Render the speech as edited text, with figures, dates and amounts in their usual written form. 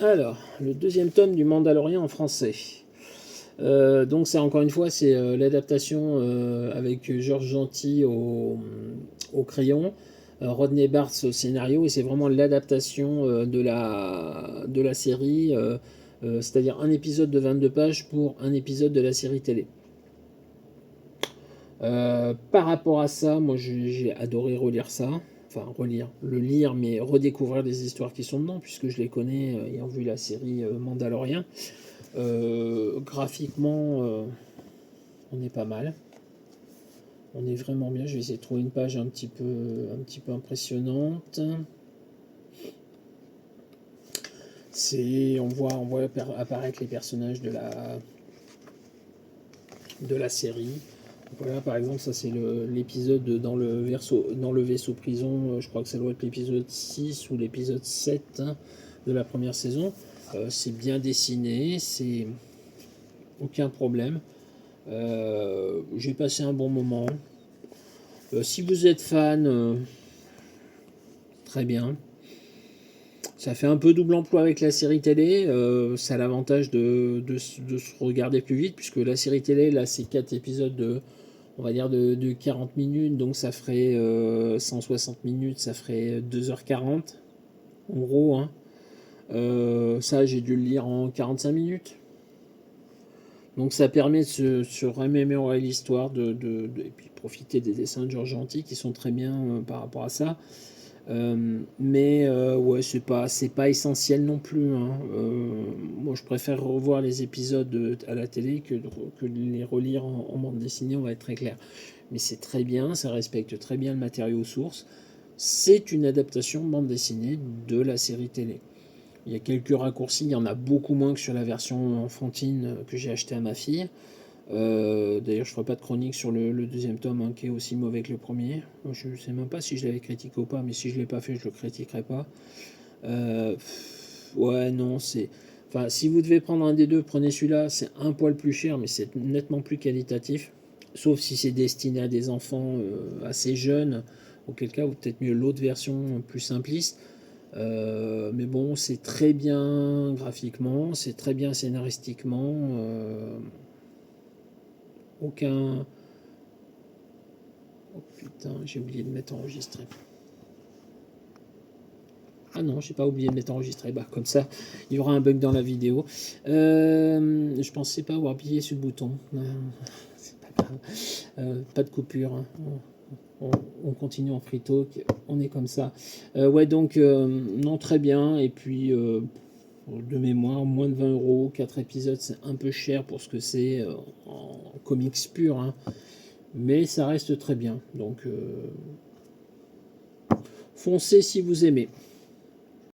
Alors, le deuxième tome du Mandalorian en français. Donc c'est encore une fois c'est l'adaptation avec Georges Gentil au crayon, Rodney Barthes au scénario, et c'est vraiment l'adaptation de la série, c'est-à-dire un épisode de 22 pages pour un épisode de la série télé. Par rapport à ça, moi j'ai adoré relire ça, enfin relire, le lire, mais redécouvrir les histoires qui sont dedans, puisque je les connais ayant vu la série Mandalorian. Graphiquement, on est pas mal. On est vraiment bien. Je vais essayer de trouver une page un petit peu impressionnante. On voit apparaître les personnages de la série. Voilà, par exemple, ça c'est l'épisode dans le vaisseau prison. Je crois que ça doit être l'épisode 6 ou l'épisode 7 hein, de la première saison. C'est bien dessiné, c'est aucun problème. J'ai passé un bon moment. Si vous êtes fan, très bien. Ça fait un peu double emploi avec la série télé. Ça a l'avantage de se regarder plus vite, puisque la série télé, là, c'est 4 épisodes on va dire de 40 minutes, donc ça ferait 160 minutes, ça ferait 2h40, en gros. Hein. Ça, j'ai dû le lire en 45 minutes. Donc ça permet de se remémorer l'histoire, et puis profiter des dessins de Georges Gentil qui sont très bien par rapport à ça. Ouais, c'est pas essentiel non plus. Hein. Moi, je préfère revoir les épisodes à la télé que de les relire en bande dessinée, on va être très clair. Mais c'est très bien, ça respecte très bien le matériau source. C'est une adaptation bande dessinée de la série télé. Il y a quelques raccourcis, il y en a beaucoup moins que sur la version enfantine que j'ai achetée à ma fille. D'ailleurs, je ne ferai pas de chronique sur le deuxième tome hein, qui est aussi mauvais que le premier. Je ne sais même pas si je l'avais critiqué ou pas, mais si je ne l'ai pas fait, je ne le critiquerai pas. Ouais, non, c'est. Enfin, si vous devez prendre un des deux, prenez celui-là. C'est un poil plus cher, mais c'est nettement plus qualitatif. Sauf si c'est destiné à des enfants assez jeunes, auquel cas, vous peut-être mieux l'autre version plus simpliste. Mais bon, c'est très bien graphiquement, c'est très bien scénaristiquement. Aucun. Oh putain, j'ai oublié de mettre enregistré. Ah non, j'ai pas oublié de mettre enregistré. Bah, comme ça, il y aura un bug dans la vidéo. Je pensais pas avoir appuyé sur le bouton. C'est pas grave. Pas de coupure. Hein. On continue en free talk. On est comme ça. Ouais, donc, non, très bien. Et puis, de mémoire, moins de 20 euros. 4 épisodes, c'est un peu cher pour ce que c'est en comics pur. Hein. Mais ça reste très bien. Donc, foncez si vous aimez.